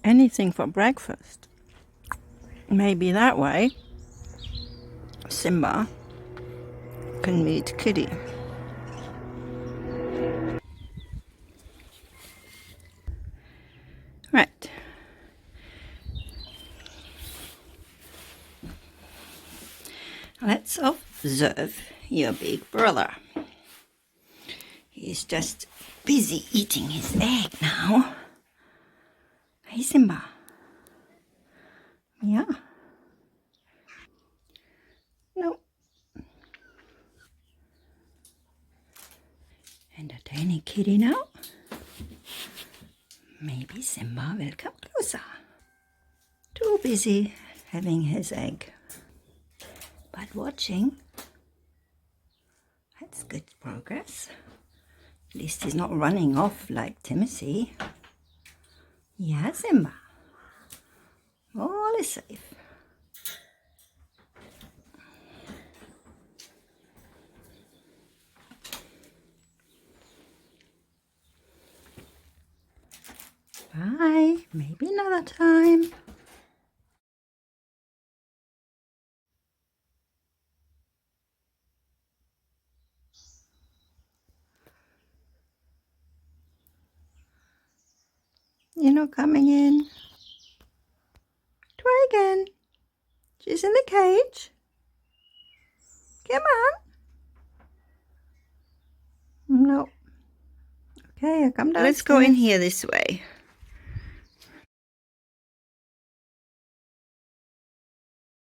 anything for breakfast. Maybe that way Simba can meet Kitty. Right. Let's observe your big brother. He's just busy eating his egg now. Hey, Simba. Yeah. No. Entertaining Kitty now. Maybe Simba will come closer. Too busy having his egg. But watching. That's good progress. At least he's not running off like Timothy. Yeah, Simba. All is safe. Bye. Maybe another time. You're not coming in. Try again. She's in the cage. Come on. No. Okay, I'll come downstairs. Let's go in here this way.